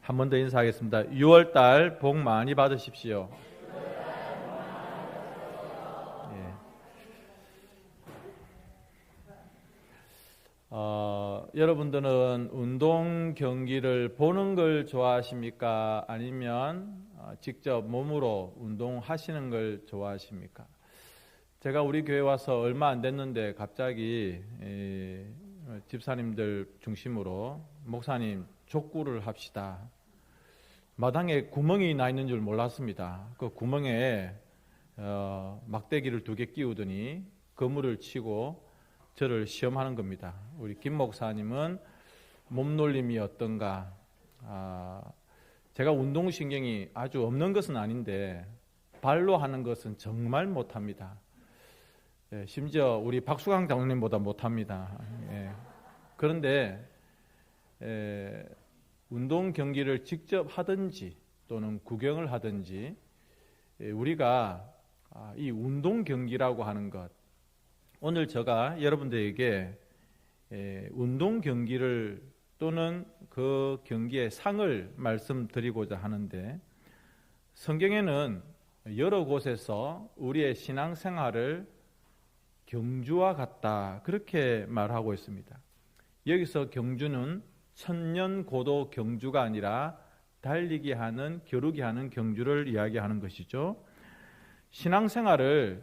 한 번 더 인사하겠습니다. 6월달 복 많이 받으십시오. 예. 여러분들은 운동 경기를 보는 걸 좋아하십니까? 아니면 직접 몸으로 운동하시는 걸 좋아하십니까? 제가 우리 교회 와서 얼마 안 됐는데 갑자기 집사님들 중심으로 목사님 족구를 합시다. 마당에 구멍이 나 있는 줄 몰랐습니다. 그 구멍에 막대기를 2개 끼우더니 그물을 치고 저를 시험하는 겁니다. 우리 김 목사님은 몸놀림이 어떤가? 제가 운동신경이 아주 없는 것은 아닌데 발로 하는 것은 정말 못합니다. 심지어 우리 박수강 장로님보다 못합니다. 그런데 운동 경기를 직접 하든지 또는 구경을 하든지 우리가 이 운동 경기라고 하는 것, 오늘 제가 여러분들에게 운동 경기를 또는 그 경기의 상을 말씀드리고자 하는데, 성경에는 여러 곳에서 우리의 신앙생활을 경주와 같다 그렇게 말하고 있습니다. 여기서 경주는 천년고도 경주가 아니라 달리기 하는, 겨루기 하는 경주를 이야기하는 것이죠. 신앙생활을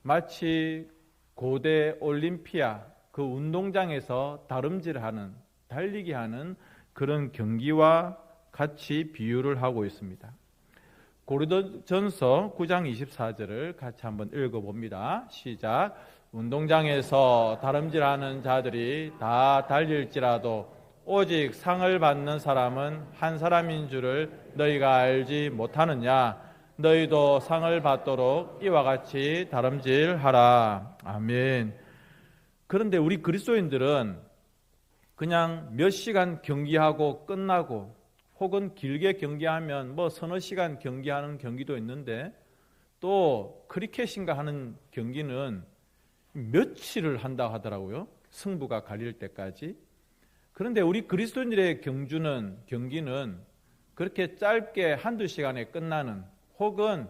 마치 고대 올림피아 그 운동장에서 다름질하는, 달리기 하는 그런 경기와 같이 비유를 하고 있습니다. 고린도전서 9장 24절을 같이 한번 읽어봅니다. 시작. 운동장에서 다름질하는 자들이 다 달릴지라도 오직 상을 받는 사람은 한 사람인 줄을 너희가 알지 못하느냐? 너희도 상을 받도록 이와 같이 다름질하라. 아멘. 그런데 우리 그리스도인들은 그냥 몇 시간 경기하고 끝나고, 혹은 길게 경기하면 뭐 서너 시간 경기하는 경기도 있는데, 또 크리켓인가 하는 경기는 며칠을 한다 하더라고요. 승부가 갈릴 때까지. 그런데 우리 그리스도인들의 경기는 그렇게 짧게 한두 시간에 끝나는, 혹은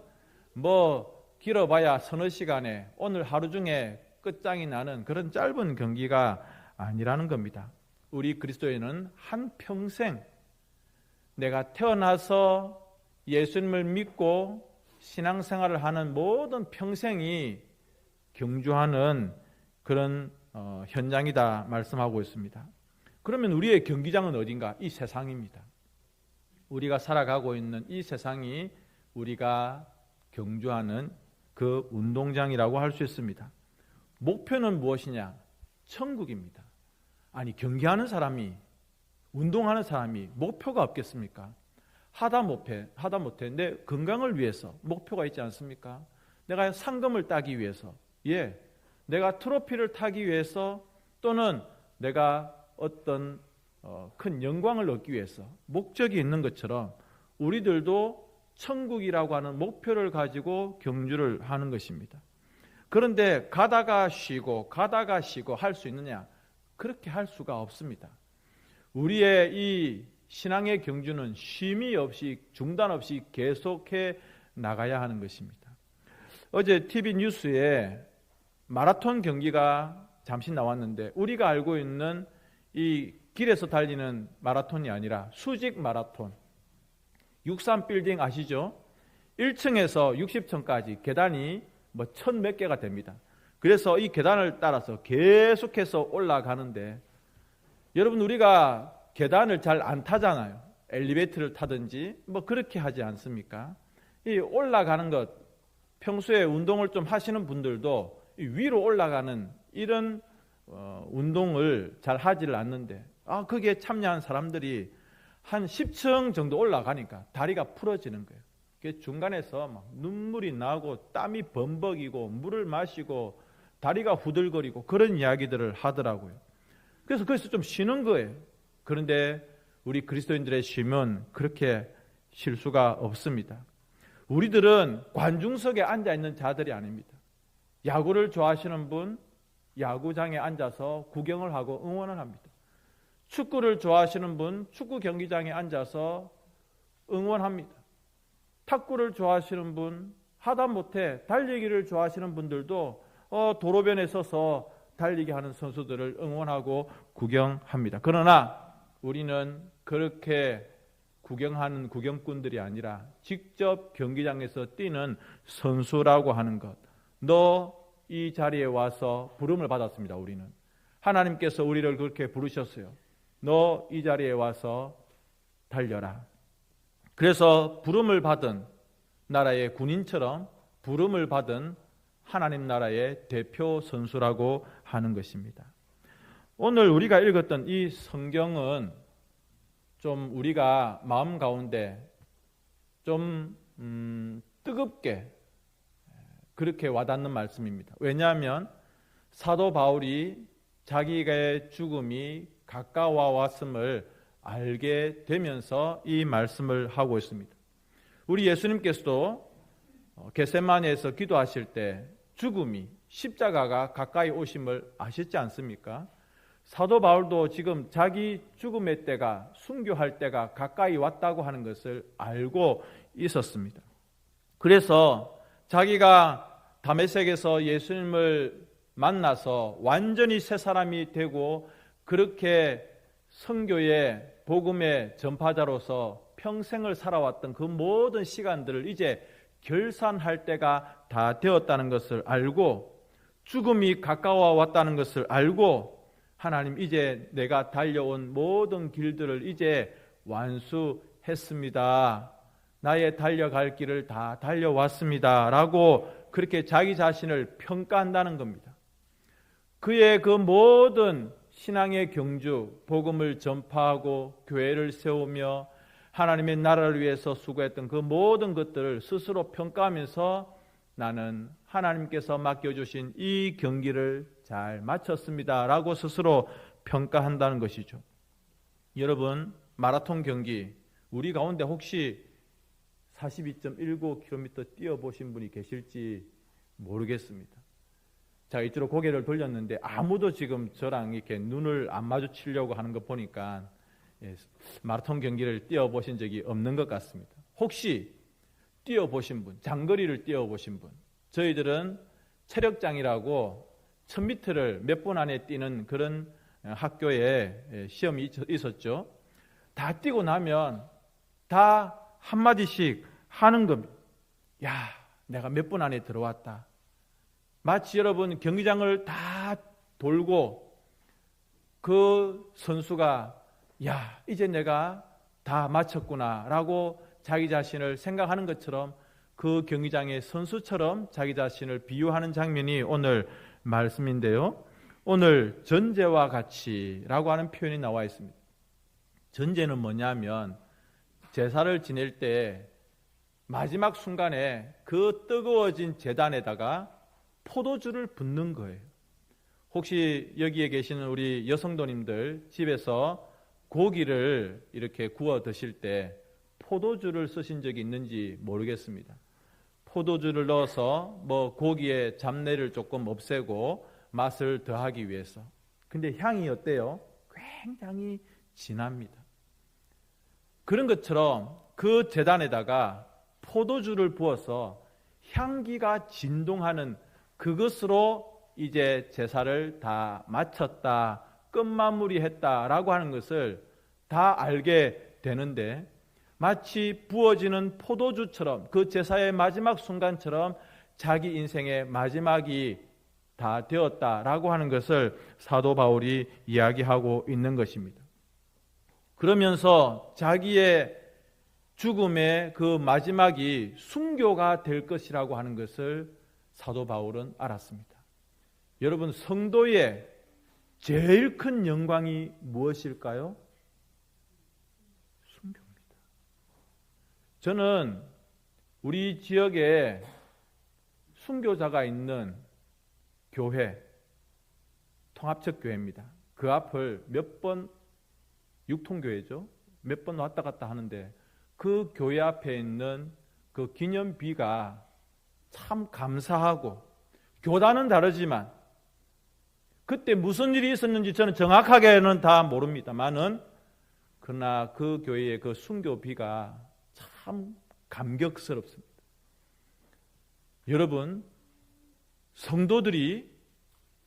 뭐 길어봐야 서너 시간에 오늘 하루 중에 끝장이 나는 그런 짧은 경기가 아니라는 겁니다. 우리 그리스도인은 한평생, 내가 태어나서 예수님을 믿고 신앙생활을 하는 모든 평생이 경주하는 그런 현장이다 말씀하고 있습니다. 그러면 우리의 경기장은 어딘가? 이 세상입니다. 우리가 살아가고 있는 이 세상이 우리가 경주하는 그 운동장이라고 할 수 있습니다. 목표는 무엇이냐? 천국입니다. 아니, 경기하는 사람이, 운동하는 사람이 목표가 없겠습니까? 하다 못해 내 건강을 위해서 목표가 있지 않습니까? 내가 상금을 따기 위해서, 내가 트로피를 타기 위해서, 또는 내가 어떤 큰 영광을 얻기 위해서 목적이 있는 것처럼 우리들도 천국이라고 하는 목표를 가지고 경주를 하는 것입니다. 그런데 가다가 쉬고 할 수 있느냐? 그렇게 할 수가 없습니다. 우리의 이 신앙의 경주는 쉼이 없이, 중단 없이 계속해 나가야 하는 것입니다. 어제 TV 뉴스에 마라톤 경기가 잠시 나왔는데, 우리가 알고 있는 이 길에서 달리는 마라톤이 아니라 수직 마라톤, 63빌딩 아시죠? 1층에서 60층까지 계단이 뭐 1000몇 개가 됩니다. 그래서 이 계단을 따라서 계속해서 올라가는데, 여러분, 우리가 계단을 잘 안 타잖아요. 엘리베이터를 타든지 뭐 그렇게 하지 않습니까? 이 올라가는 것, 평소에 운동을 좀 하시는 분들도 위로 올라가는 이런 운동을 잘 하지를 않는데, 거기에 참여한 사람들이 한 10층 정도 올라가니까 다리가 풀어지는 거예요. 중간에서 막 눈물이 나고 땀이 범벅이고 물을 마시고 다리가 후들거리고 그런 이야기들을 하더라고요. 그래서 거기서 좀 쉬는 거예요. 그런데 우리 그리스도인들의 쉼은 그렇게 쉴 수가 없습니다. 우리들은 관중석에 앉아있는 자들이 아닙니다. 야구를 좋아하시는 분, 야구장에 앉아서 구경을 하고 응원을 합니다. 축구를 좋아하시는 분, 축구 경기장에 앉아서 응원합니다. 탁구를 좋아하시는 분, 하다못해 달리기를 좋아하시는 분들도 도로변에 서서 달리기 하는 선수들을 응원하고 구경합니다. 그러나 우리는 그렇게 구경하는 구경꾼들이 아니라 직접 경기장에서 뛰는 선수라고 하는 것. 너 이 자리에 와서 부름을 받았습니다. 우리는 하나님께서 우리를 그렇게 부르셨어요. 너 이 자리에 와서 달려라. 그래서 부름을 받은 나라의 군인처럼 부름을 받은 하나님 나라의 대표 선수라고 하는 것입니다. 오늘 우리가 읽었던 이 성경은 좀 우리가 마음 가운데 좀 뜨겁게 그렇게 와닿는 말씀입니다. 왜냐하면 사도 바울이 자기의 죽음이 가까워 왔음을 알게 되면서 이 말씀을 하고 있습니다. 우리 예수님께서도 겟세마네에서 기도하실 때 죽음이 십자가가 가까이 오심을 아셨지 않습니까? 사도 바울도 지금 자기 죽음의 때가 순교할 때가 가까이 왔다고 하는 것을 알고 있었습니다. 그래서 자기가 다메섹에서 예수님을 만나서 완전히 새 사람이 되고 그렇게 선교의 복음의 전파자로서 평생을 살아왔던 그 모든 시간들을 이제 결산할 때가 다 되었다는 것을 알고 죽음이 가까워 왔다는 것을 알고 하나님 이제 내가 달려온 모든 길들을 이제 완수했습니다. 나의 달려갈 길을 다 달려왔습니다. 라고 그렇게 자기 자신을 평가한다는 겁니다. 그의 그 모든 신앙의 경주, 복음을 전파하고 교회를 세우며 하나님의 나라를 위해서 수고했던 그 모든 것들을 스스로 평가하면서 나는 하나님께서 맡겨주신 이 경기를 잘 마쳤습니다. 라고 스스로 평가한다는 것이죠. 여러분, 마라톤 경기, 우리 가운데 혹시 42.19km 뛰어보신 분이 계실지 모르겠습니다. 자, 이쪽으로 고개를 돌렸는데 아무도 지금 저랑 이렇게 눈을 안 마주치려고 하는 거 보니까 마라톤 경기를 뛰어보신 적이 없는 것 같습니다. 혹시 뛰어보신 분, 장거리를 뛰어보신 분, 저희들은 체력장이라고 1000m를 몇 분 안에 뛰는 그런 학교에 시험이 있었죠. 다 뛰고 나면 다 한마디씩 하는 겁니다. 야, 내가 몇 분 안에 들어왔다. 마치 여러분 경기장을 다 돌고 그 선수가 야, 이제 내가 다 마쳤구나 라고 자기 자신을 생각하는 것처럼 그 경기장의 선수처럼 자기 자신을 비유하는 장면이 오늘 말씀인데요. 오늘 전제와 같이라고 하는 표현이 나와 있습니다. 전제는 뭐냐면 제사를 지낼 때 마지막 순간에 그 뜨거워진 제단에다가 포도주를 붓는 거예요. 혹시 여기에 계시는 우리 여성도님들 집에서 고기를 이렇게 구워 드실 때 포도주를 쓰신 적이 있는지 모르겠습니다. 포도주를 넣어서 고기의 잡내를 조금 없애고 맛을 더하기 위해서. 근데 향이 어때요? 굉장히 진합니다. 그런 것처럼 그 제단에다가 포도주를 부어서 향기가 진동하는 그것으로 이제 제사를 다 마쳤다, 끝마무리했다라고 하는 것을 다 알게 되는데 마치 부어지는 포도주처럼 그 제사의 마지막 순간처럼 자기 인생의 마지막이 다 되었다라고 하는 것을 사도 바울이 이야기하고 있는 것입니다. 그러면서 자기의 죽음의 그 마지막이 순교가 될 것이라고 하는 것을 사도 바울은 알았습니다. 여러분, 성도의 제일 큰 영광이 무엇일까요? 순교입니다. 저는 우리 지역에 순교자가 있는 교회, 통합적 교회입니다. 그 앞을 몇 번, 육통교회죠. 몇 번 왔다 갔다 하는데 그 교회 앞에 있는 그 기념비가 참 감사하고, 교단은 다르지만 그때 무슨 일이 있었는지 저는 정확하게는 다 모릅니다만은 그러나 그 교회의 그 순교비가 참 감격스럽습니다. 여러분, 성도들이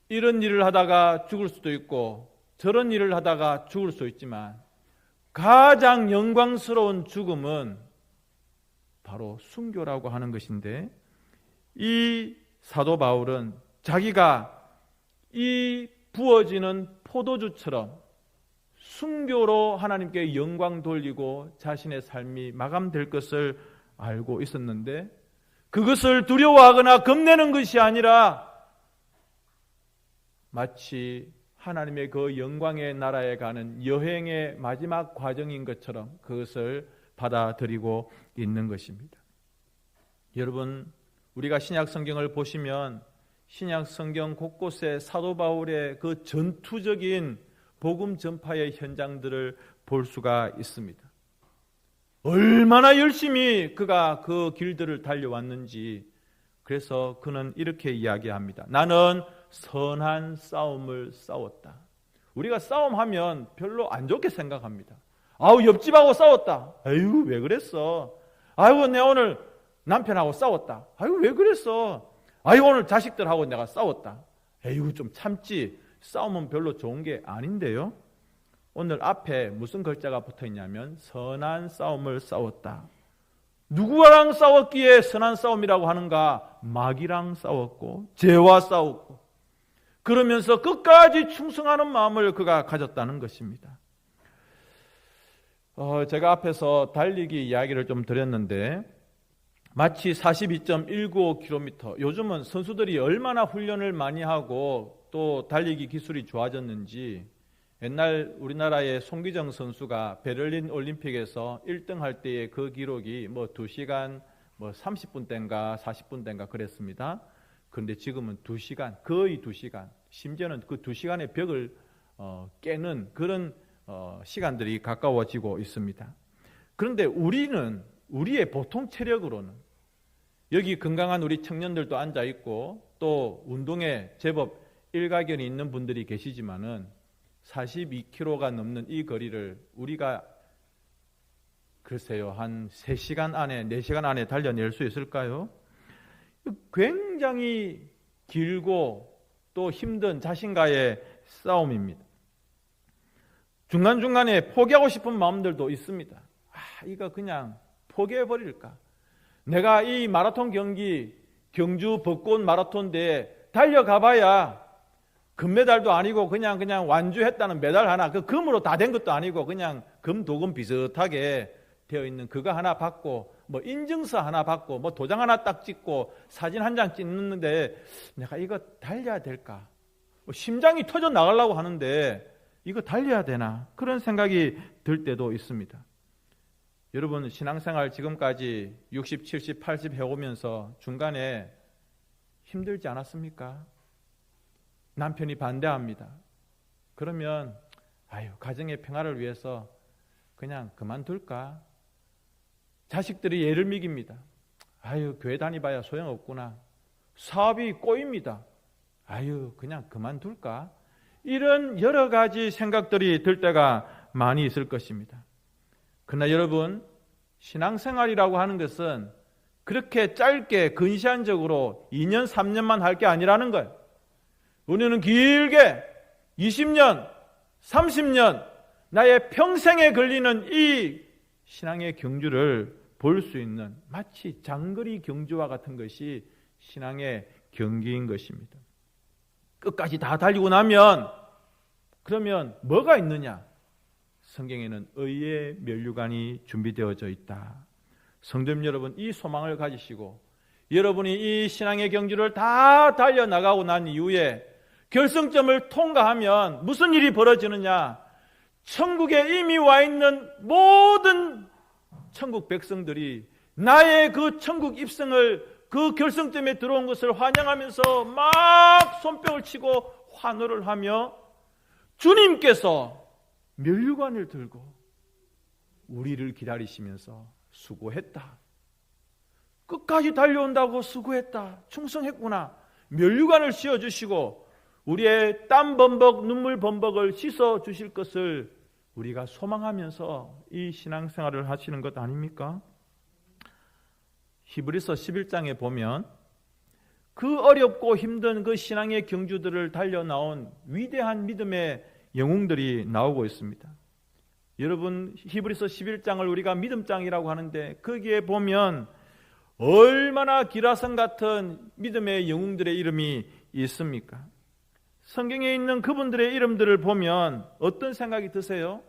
이런 일을 하다가 죽을 수도 있고 저런 일을 하다가 죽을 수 있지만 가장 영광스러운 죽음은 바로 순교라고 하는 것인데, 이 사도 바울은 자기가 이 부어지는 포도주처럼 순교로 하나님께 영광 돌리고 자신의 삶이 마감될 것을 알고 있었는데, 그것을 두려워하거나 겁내는 것이 아니라 마치 하나님의 그 영광의 나라에 가는 여행의 마지막 과정인 것처럼 그것을 받아들이고 있는 것입니다. 여러분, 우리가 신약 성경을 보시면 신약 성경 곳곳에 사도 바울의 그 전투적인 복음 전파의 현장들을 볼 수가 있습니다. 얼마나 열심히 그가 그 길들을 달려왔는지, 그래서 그는 이렇게 이야기합니다. 나는 선한 싸움을 싸웠다. 우리가 싸움하면 별로 안 좋게 생각합니다. 아우, 옆집하고 싸웠다. 아유, 왜 그랬어? 아이고, 내가 오늘 남편하고 싸웠다. 아이고, 왜 그랬어? 아이고, 오늘 자식들하고 내가 싸웠다. 에휴, 좀 참지. 싸움은 별로 좋은 게 아닌데요. 오늘 앞에 무슨 글자가 붙어 있냐면 선한 싸움을 싸웠다. 누구랑 싸웠기에 선한 싸움이라고 하는가? 마귀랑 싸웠고 죄와 싸웠고, 그러면서 끝까지 충성하는 마음을 그가 가졌다는 것입니다. 제가 앞에서 달리기 이야기를 좀 드렸는데, 마치 42.195km, 요즘은 선수들이 얼마나 훈련을 많이 하고 또 달리기 기술이 좋아졌는지, 옛날 우리나라의 송기정 선수가 베를린 올림픽에서 1등 할 때의 그 기록이 2시간 30분대인가 40분대인가 그랬습니다. 그런데 지금은 2시간, 거의 2시간, 심지어는 그 2시간의 벽을 깨는 그런 시간들이 가까워지고 있습니다. 그런데 우리는 우리의 보통 체력으로는, 여기 건강한 우리 청년들도 앉아 있고 또 운동에 제법 일가견이 있는 분들이 계시지만은 42km가 넘는 이 거리를 우리가 글쎄요, 한 3시간 안에, 4시간 안에 달려낼 수 있을까요? 굉장히 길고 또 힘든 자신과의 싸움입니다. 중간중간에 포기하고 싶은 마음들도 있습니다. 이거 그냥 포기해버릴까? 내가 이 마라톤 경기, 경주 벚꽃 마라톤 대회 달려가봐야 금메달도 아니고 그냥 완주했다는 메달 하나, 그 금으로 다 된 것도 아니고 그냥 금도금 비슷하게 되어 있는 그거 하나 받고, 인증서 하나 받고, 도장 하나 딱 찍고 사진 한 장 찍는데 내가 이거 달려야 될까? 심장이 터져 나가려고 하는데 이거 달려야 되나? 그런 생각이 들 때도 있습니다. 여러분, 신앙생활 지금까지 60, 70, 80 해오면서 중간에 힘들지 않았습니까? 남편이 반대합니다. 그러면 가정의 평화를 위해서 그냥 그만둘까? 자식들이 예를 미깁니다. 교회 다니봐야 소용없구나. 사업이 꼬입니다. 그냥 그만둘까? 이런 여러 가지 생각들이 들 때가 많이 있을 것입니다. 그러나 여러분, 신앙생활이라고 하는 것은 그렇게 짧게 근시안적으로 2년, 3년만 할 게 아니라는 거예요. 우리는 길게 20년, 30년, 나의 평생에 걸리는 이 신앙의 경주를 볼 수 있는, 마치 장거리 경주와 같은 것이 신앙의 경기인 것입니다. 끝까지 다 달리고 나면 그러면 뭐가 있느냐? 성경에는 의의 면류관이 준비되어져 있다. 성도님 여러분, 이 소망을 가지시고 여러분이 이 신앙의 경주를 다 달려나가고 난 이후에 결승점을 통과하면 무슨 일이 벌어지느냐? 천국에 이미 와 있는 모든 천국 백성들이 나의 그 천국 입성을, 그 결승점에 들어온 것을 환영하면서 막 손뼉을 치고 환호를 하며 주님께서 면류관을 들고 우리를 기다리시면서 수고했다. 끝까지 달려온다고 수고했다. 충성했구나. 면류관을 씌워주시고 우리의 땀 범벅, 눈물 범벅을 씻어 주실 것을 우리가 소망하면서 이 신앙생활을 하시는 것 아닙니까? 히브리서 11장에 보면 그 어렵고 힘든 그 신앙의 경주들을 달려나온 위대한 믿음의 영웅들이 나오고 있습니다. 여러분, 히브리서 11장을 우리가 믿음장이라고 하는데 거기에 보면 얼마나 기라성 같은 믿음의 영웅들의 이름이 있습니까? 성경에 있는 그분들의 이름들을 보면 어떤 생각이 드세요?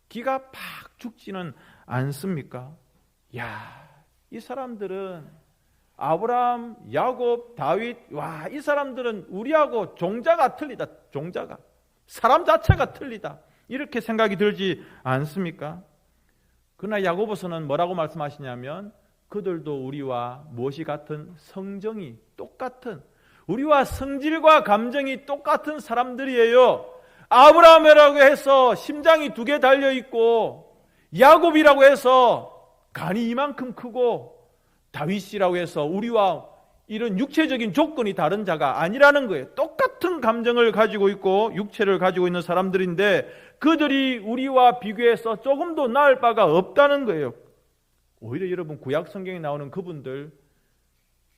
기가 팍 죽지는 않습니까? 야, 이 사람들은 아브라함, 야곱, 다윗, 와, 이 사람들은 우리하고 종자가 틀리다. 종자가. 사람 자체가 틀리다. 이렇게 생각이 들지 않습니까? 그러나 야고보서는 뭐라고 말씀하시냐면 그들도 우리와 무엇이 같은 성정이 똑같은, 우리와 성질과 감정이 똑같은 사람들이에요. 아브라함이라고 해서 심장이 2개 달려있고, 야곱이라고 해서 간이 이만큼 크고, 다윗이라고 해서 우리와 이런 육체적인 조건이 다른 자가 아니라는 거예요. 똑같은 감정을 가지고 있고 육체를 가지고 있는 사람들인데 그들이 우리와 비교해서 조금도 나을 바가 없다는 거예요. 오히려 여러분, 구약 성경에 나오는 그분들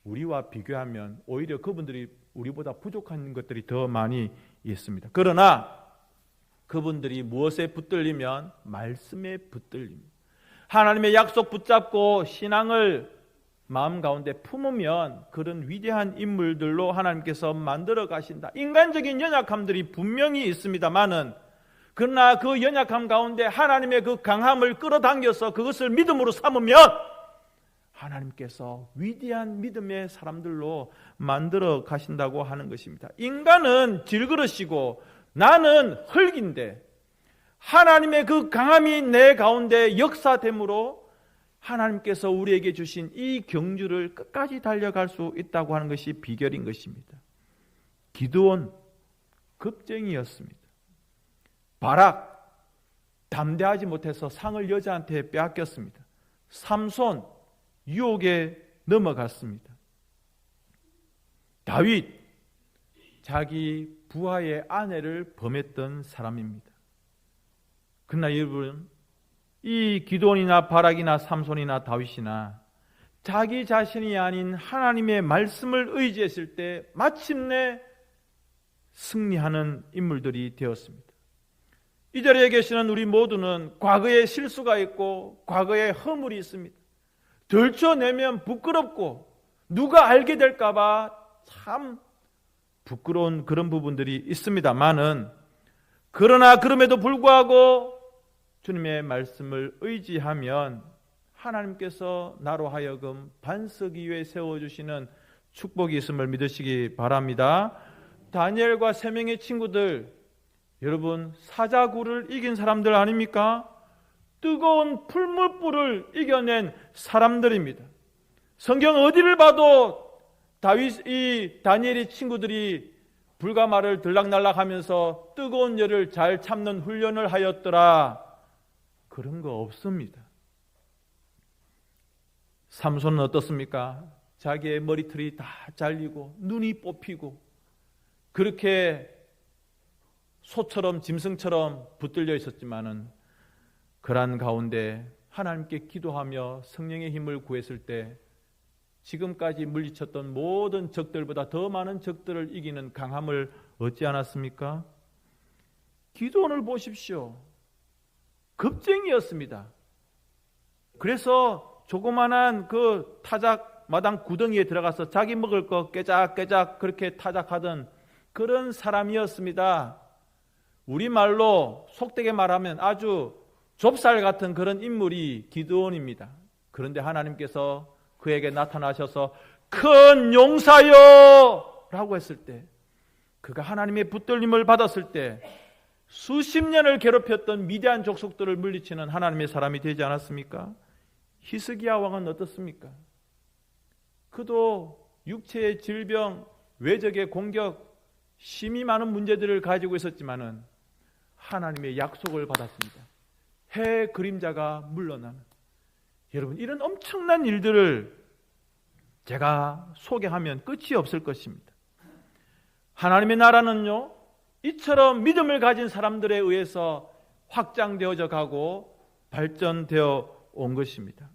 우리와 비교하면 오히려 그분들이 우리보다 부족한 것들이 더 많이 있습니다. 그러나 그분들이 무엇에 붙들리면 말씀에 붙들립니다. 하나님의 약속 붙잡고 신앙을 마음 가운데 품으면 그런 위대한 인물들로 하나님께서 만들어 가신다. 인간적인 연약함들이 분명히 있습니다만은, 그러나 그 연약함 가운데 하나님의 그 강함을 끌어당겨서 그것을 믿음으로 삼으면 하나님께서 위대한 믿음의 사람들로 만들어 가신다고 하는 것입니다. 인간은 질그릇이고 나는 흙인데 하나님의 그 강함이 내 가운데 역사됨으로 하나님께서 우리에게 주신 이 경주를 끝까지 달려갈 수 있다고 하는 것이 비결인 것입니다. 기드온 겁쟁이였습니다. 바락 담대하지 못해서 상을 여자한테 빼앗겼습니다. 삼손 유혹에 넘어갔습니다. 다윗 자기 부하의 아내를 범했던 사람입니다. 그러나 여러분, 이 기드온이나 바락이나 삼손이나 다윗이나 자기 자신이 아닌 하나님의 말씀을 의지했을 때 마침내 승리하는 인물들이 되었습니다. 이 자리에 계시는 우리 모두는 과거에 실수가 있고 과거에 허물이 있습니다. 들춰내면 부끄럽고 누가 알게 될까 봐 참 부끄러운 그런 부분들이 있습니다만은, 그러나 그럼에도 불구하고 주님의 말씀을 의지하면 하나님께서 나로 하여금 반석 위에 세워주시는 축복이 있음을 믿으시기 바랍니다. 다니엘과 3명의 친구들, 여러분 사자굴을 이긴 사람들 아닙니까? 뜨거운 풀물불을 이겨낸 사람들입니다. 성경 어디를 봐도 다니엘의 친구들이 불가마를 들락날락하면서 뜨거운 열을 잘 참는 훈련을 하였더라, 그런 거 없습니다. 삼손은 어떻습니까? 자기의 머리털이 다 잘리고 눈이 뽑히고 그렇게 소처럼 짐승처럼 붙들려 있었지만은 그러한 가운데 하나님께 기도하며 성령의 힘을 구했을 때 지금까지 물리쳤던 모든 적들보다 더 많은 적들을 이기는 강함을 얻지 않았습니까? 기도원을 보십시오. 겁쟁이였습니다. 그래서 조그만한 그 타작 마당 구덩이에 들어가서 자기 먹을 거 깨작깨작 그렇게 타작하던 그런 사람이었습니다. 우리말로 속되게 말하면 아주 좁쌀 같은 그런 인물이 기드온입니다. 그런데 하나님께서 그에게 나타나셔서 큰 용사여 라고 했을 때, 그가 하나님의 붙들림을 받았을 때 수십 년을 괴롭혔던 미디안 족속들을 물리치는 하나님의 사람이 되지 않았습니까? 히스기야 왕은 어떻습니까? 그도 육체의 질병, 외적의 공격, 심히 많은 문제들을 가지고 있었지만은 하나님의 약속을 받았습니다. 해 그림자가 물러나는, 여러분 이런 엄청난 일들을 제가 소개하면 끝이 없을 것입니다. 하나님의 나라는요, 이처럼 믿음을 가진 사람들에 의해서 확장되어져 가고 발전되어 온 것입니다.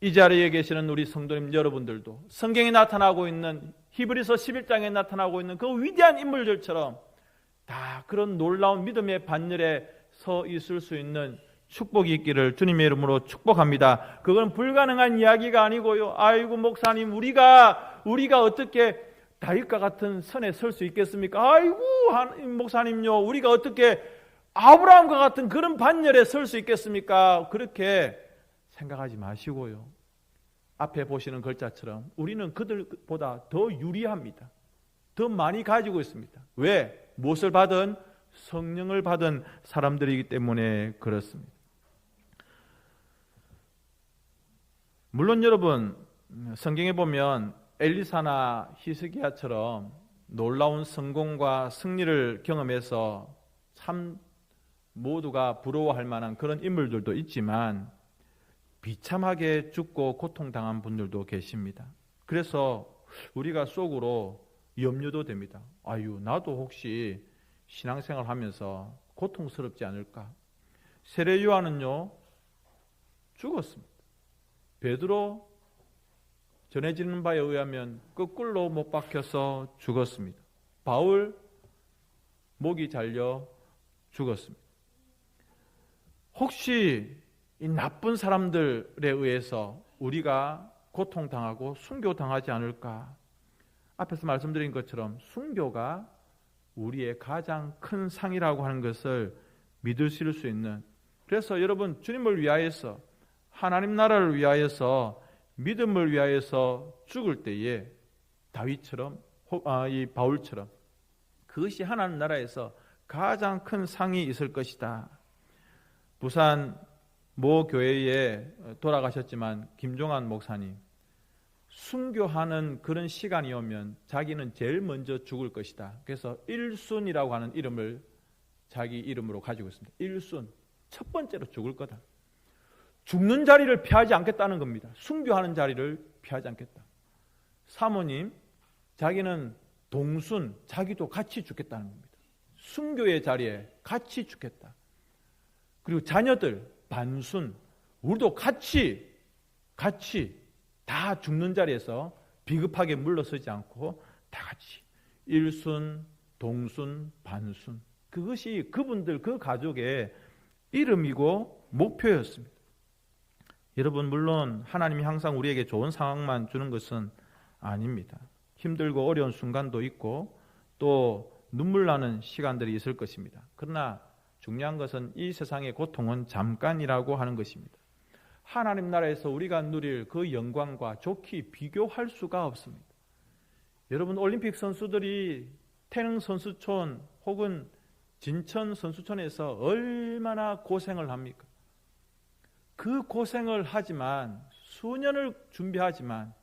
이 자리에 계시는 우리 성도님 여러분들도 성경에 나타나고 있는 히브리서 11장에 나타나고 있는 그 위대한 인물들처럼 다 그런 놀라운 믿음의 반열에 서 있을 수 있는 축복이 있기를 주님의 이름으로 축복합니다. 그건 불가능한 이야기가 아니고요. 아이고 목사님, 우리가 어떻게 다윗과 같은 선에 설 수 있겠습니까? 아이고 목사님요, 우리가 어떻게 아브라함과 같은 그런 반열에 설 수 있겠습니까? 그렇게 생각하지 마시고요. 앞에 보시는 글자처럼 우리는 그들보다 더 유리합니다. 더 많이 가지고 있습니다. 왜? 무엇을 받은? 성령을 받은 사람들이기 때문에 그렇습니다. 물론 여러분, 성경에 보면 엘리사나 히스기야처럼 놀라운 성공과 승리를 경험해서 참 모두가 부러워할 만한 그런 인물들도 있지만 비참하게 죽고 고통당한 분들도 계십니다. 그래서 우리가 속으로 염려도 됩니다. 아유, 나도 혹시 신앙생활 하면서 고통스럽지 않을까? 세례 요한은요, 죽었습니다. 베드로 전해지는 바에 의하면 거꾸로 못 박혀서 죽었습니다. 바울 목이 잘려 죽었습니다. 혹시 이 나쁜 사람들에 의해서 우리가 고통당하고 순교당하지 않을까? 앞에서 말씀드린 것처럼 순교가 우리의 가장 큰 상이라고 하는 것을 믿으실 수 있는, 그래서 여러분 주님을 위하여서 하나님 나라를 위하여서 믿음을 위하여서 죽을 때에 다윗처럼 이 바울처럼 그것이 하나님 나라에서 가장 큰 상이 있을 것이다. 부산 모 교회에 돌아가셨지만 김종환 목사님, 순교하는 그런 시간이 오면 자기는 제일 먼저 죽을 것이다. 그래서 일순이라고 하는 이름을 자기 이름으로 가지고 있습니다. 일순, 첫 번째로 죽을 거다. 죽는 자리를 피하지 않겠다는 겁니다. 순교하는 자리를 피하지 않겠다. 사모님, 자기는 동순, 자기도 같이 죽겠다는 겁니다. 순교의 자리에 같이 죽겠다. 그리고 자녀들, 반순, 우리도 같이 다 죽는 자리에서 비급하게 물러서지 않고 다 같이 일순, 동순, 반순, 그것이 그분들 그 가족의 이름이고 목표였습니다. 여러분, 물론 하나님이 항상 우리에게 좋은 상황만 주는 것은 아닙니다. 힘들고 어려운 순간도 있고 또 눈물 나는 시간들이 있을 것입니다. 그러나 중요한 것은 이 세상의 고통은 잠깐이라고 하는 것입니다. 하나님 나라에서 우리가 누릴 그 영광과 좋게 비교할 수가 없습니다. 여러분, 올림픽 선수들이 태릉 선수촌 혹은 진천 선수촌에서 얼마나 고생을 합니까? 그 고생을 하지만 수년을 준비하지만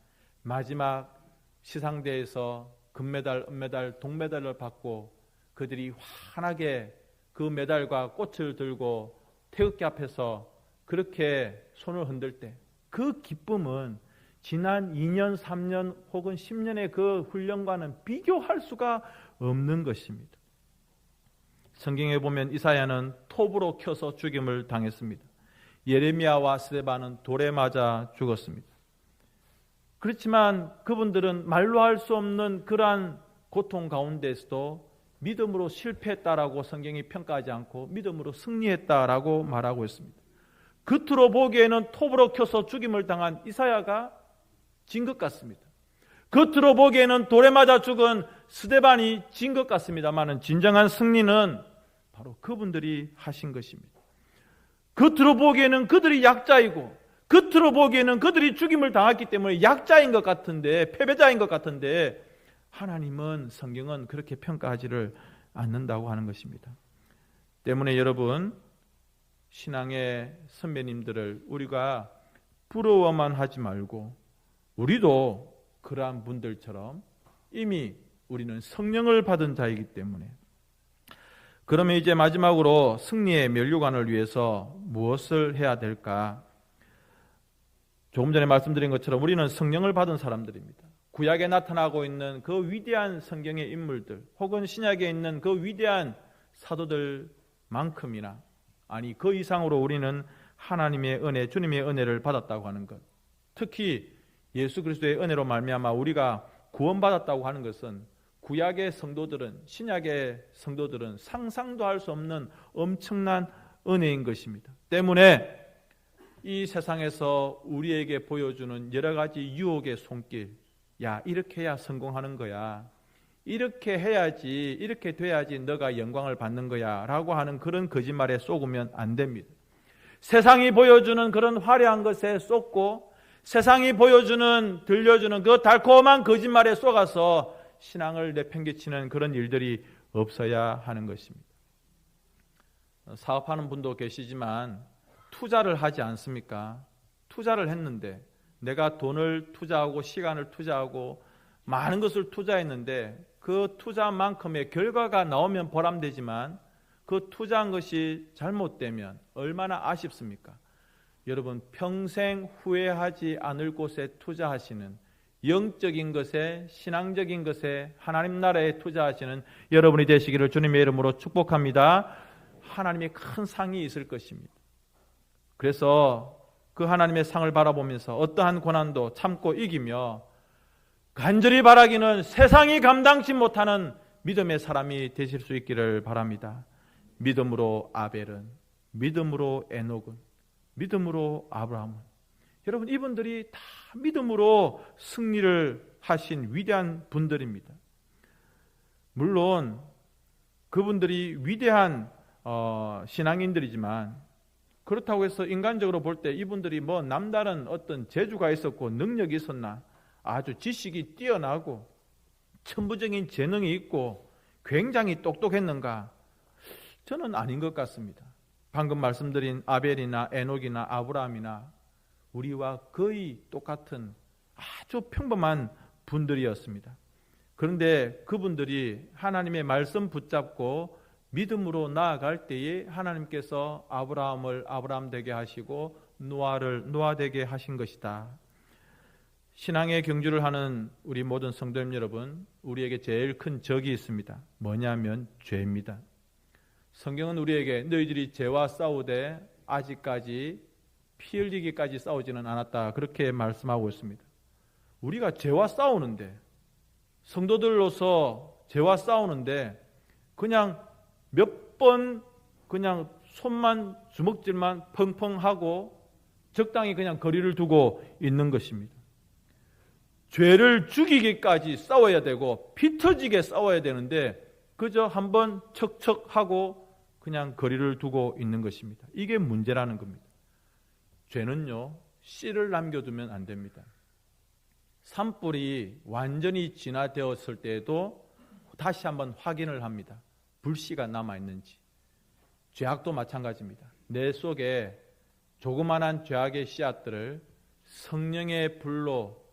마지막 시상대에서 금메달, 은메달, 동메달을 받고 그들이 환하게 그 메달과 꽃을 들고 태극기 앞에서 그렇게 손을 흔들 때 그 기쁨은 지난 2년, 3년 혹은 10년의 그 훈련과는 비교할 수가 없는 것입니다. 성경에 보면 이사야는 톱으로 켜서 죽임을 당했습니다. 예레미야와 스데반은 돌에 맞아 죽었습니다. 그렇지만 그분들은 말로 할 수 없는 그러한 고통 가운데서도 믿음으로 실패했다라고 성경이 평가하지 않고 믿음으로 승리했다라고 말하고 있습니다. 겉으로 보기에는 톱으로 켜서 죽임을 당한 이사야가 진 것 같습니다. 겉으로 보기에는 돌에 맞아 죽은 스데반이 진 것 같습니다만 진정한 승리는 바로 그분들이 하신 것입니다. 겉으로 보기에는 그들이 약자이고 겉으로 보기에는 그들이 죽임을 당했기 때문에 약자인 것 같은데, 패배자인 것 같은데 하나님은, 성경은 그렇게 평가하지를 않는다고 하는 것입니다. 때문에 여러분, 신앙의 선배님들을 우리가 부러워만 하지 말고 우리도 그러한 분들처럼 이미 우리는 성령을 받은 자이기 때문에, 그러면 이제 마지막으로 승리의 면류관을 위해서 무엇을 해야 될까? 조금 전에 말씀드린 것처럼 우리는 성령을 받은 사람들입니다. 구약에 나타나고 있는 그 위대한 성경의 인물들 혹은 신약에 있는 그 위대한 사도들만큼이나, 아니 그 이상으로 우리는 하나님의 은혜, 주님의 은혜를 받았다고 하는 것, 특히 예수 그리스도의 은혜로 말미암아 우리가 구원받았다고 하는 것은 구약의 성도들은, 신약의 성도들은 상상도 할 수 없는 엄청난 은혜인 것입니다. 때문에 이 세상에서 우리에게 보여주는 여러 가지 유혹의 손길, 야, 이렇게 해야 성공하는 거야, 이렇게 해야지, 이렇게 돼야지 너가 영광을 받는 거야 라고 하는 그런 거짓말에 속으면 안 됩니다. 세상이 보여주는 그런 화려한 것에 쏟고, 세상이 보여주는, 들려주는 그 달콤한 거짓말에 속아서 신앙을 내팽개치는 그런 일들이 없어야 하는 것입니다. 사업하는 분도 계시지만 투자를 하지 않습니까? 투자를 했는데, 내가 돈을 투자하고 시간을 투자하고 많은 것을 투자했는데 그 투자만큼의 결과가 나오면 보람되지만 그 투자한 것이 잘못되면 얼마나 아쉽습니까? 여러분, 평생 후회하지 않을 곳에 투자하시는, 영적인 것에, 신앙적인 것에, 하나님 나라에 투자하시는 여러분이 되시기를 주님의 이름으로 축복합니다. 하나님의 큰 상이 있을 것입니다. 그래서 그 하나님의 상을 바라보면서 어떠한 고난도 참고 이기며 간절히 바라기는 세상이 감당치 못하는 믿음의 사람이 되실 수 있기를 바랍니다. 믿음으로 아벨은, 믿음으로 에녹은, 믿음으로 아브라함은, 여러분, 이분들이 다 믿음으로 승리를 하신 위대한 분들입니다. 물론 그분들이 위대한 신앙인들이지만 그렇다고 해서 인간적으로 볼 때 이분들이 뭐 남다른 어떤 재주가 있었고 능력이 있었나, 아주 지식이 뛰어나고 천부적인 재능이 있고 굉장히 똑똑했는가? 저는 아닌 것 같습니다. 방금 말씀드린 아벨이나 에녹이나 아브라함이나 우리와 거의 똑같은 아주 평범한 분들이었습니다. 그런데 그분들이 하나님의 말씀 붙잡고 믿음으로 나아갈 때에 하나님께서 아브라함을 아브라함 되게 하시고 노아를 노아 되게 하신 것이다. 신앙의 경주를 하는 우리 모든 성도님 여러분, 우리에게 제일 큰 적이 있습니다. 뭐냐면 죄입니다. 성경은 우리에게 너희들이 죄와 싸우되 아직까지 피 흘리기까지 싸우지는 않았다, 그렇게 말씀하고 있습니다. 우리가 죄와 싸우는데, 성도들로서 죄와 싸우는데 그냥 몇 번 그냥 손만 주먹질만 펑펑 하고 적당히 그냥 거리를 두고 있는 것입니다. 죄를 죽이기까지 싸워야 되고 피 터지게 싸워야 되는데 그저 한번 척척하고 그냥 거리를 두고 있는 것입니다. 이게 문제라는 겁니다. 죄는요, 씨를 남겨두면 안 됩니다. 산불이 완전히 진화되었을 때에도 다시 한번 확인을 합니다. 불씨가 남아있는지. 죄악도 마찬가지입니다. 내 속에 조그만한 죄악의 씨앗들을 성령의 불로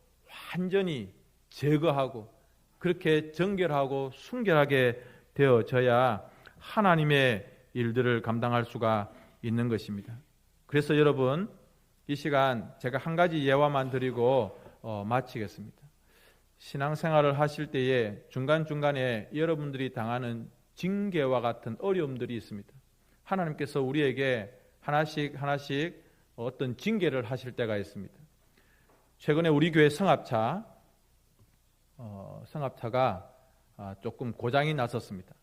완전히 제거하고 그렇게 정결하고 순결하게 되어져야 하나님의 일들을 감당할 수가 있는 것입니다. 그래서 여러분, 이 시간 제가 한 가지 예화만 드리고 마치겠습니다. 신앙생활을 하실 때에 중간중간에 여러분들이 당하는 징계와 같은 어려움들이 있습니다. 하나님께서 우리에게 하나씩 어떤 징계를 하실 때가 있습니다. 최근에 우리 교회 성합차가 조금 고장이 났었습니다.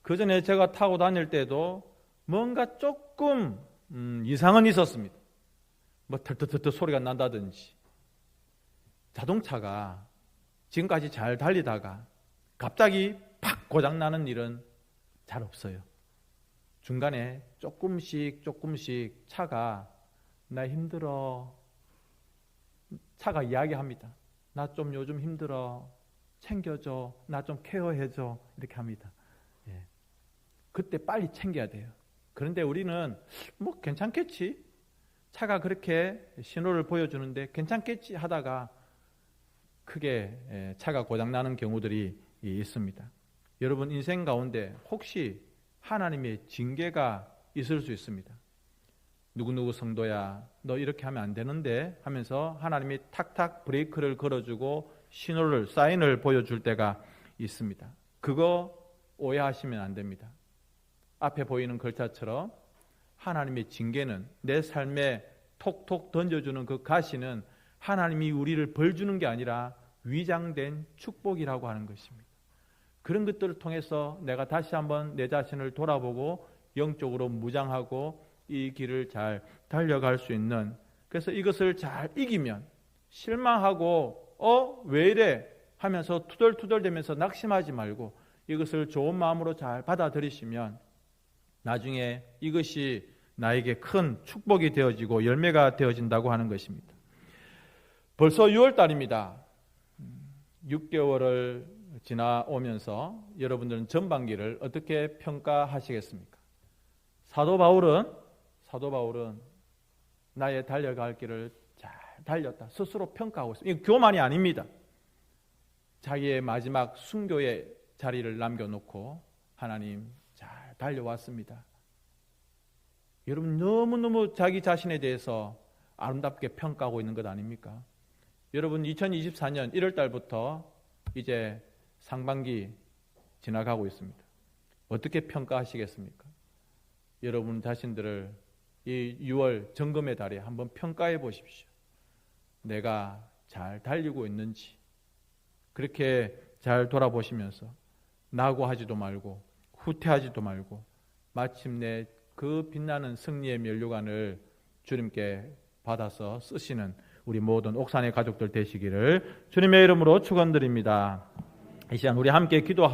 그 전에 제가 타고 다닐 때도 뭔가 조금 이상은 있었습니다. 뭐 털털털털 소리가 난다든지. 자동차가 지금까지 잘 달리다가 갑자기 팍 고장나는 일은 잘 없어요. 중간에 조금씩 차가 나 힘들어, 차가 이야기합니다. 나 좀 요즘 힘들어, 챙겨줘, 나 좀 케어해줘, 이렇게 합니다. 예. 그때 빨리 챙겨야 돼요. 그런데 우리는 뭐 괜찮겠지, 차가 그렇게 신호를 보여주는데 괜찮겠지 하다가 크게 차가 고장나는 경우들이 있습니다. 여러분, 인생 가운데 혹시 하나님의 징계가 있을 수 있습니다. 누구누구 성도야, 너 이렇게 하면 안 되는데 하면서 하나님이 탁탁 브레이크를 걸어주고 신호를, 사인을 보여줄 때가 있습니다. 그거 오해하시면 안 됩니다. 앞에 보이는 글자처럼 하나님의 징계는, 내 삶에 톡톡 던져주는 그 가시는 하나님이 우리를 벌 주는 게 아니라 위장된 축복이라고 하는 것입니다. 그런 것들을 통해서 내가 다시 한번 내 자신을 돌아보고 영적으로 무장하고 이 길을 잘 달려갈 수 있는, 그래서 이것을 잘 이기면 실망하고 왜 이래 하면서 투덜투덜대면서 낙심하지 말고 이것을 좋은 마음으로 잘 받아들이시면 나중에 이것이 나에게 큰 축복이 되어지고 열매가 되어진다고 하는 것입니다. 벌써 6월달입니다. 6개월을 지나오면서 여러분들은 전반기를 어떻게 평가하시겠습니까? 사도 바울은 나의 달려갈 길을 잘 달렸다 스스로 평가하고 있습니다. 이거 교만이 아닙니다. 자기의 마지막 순교의 자리를 남겨놓고 하나님 잘 달려왔습니다. 여러분 너무너무 자기 자신에 대해서 아름답게 평가하고 있는 것 아닙니까? 여러분 2024년 1월 달부터 이제 상반기 지나가고 있습니다. 어떻게 평가하시겠습니까? 여러분 자신들을 이 6월 점검의 달에 한번 평가해 보십시오. 내가 잘 달리고 있는지 그렇게 잘 돌아보시면서 낙오하지도 말고 후퇴하지도 말고 마침내 그 빛나는 승리의 면류관을 주님께 받아서 쓰시는 우리 모든 옥산의 가족들 되시기를 주님의 이름으로 축원드립니다. 이 시간 우리 함께 기도합니다.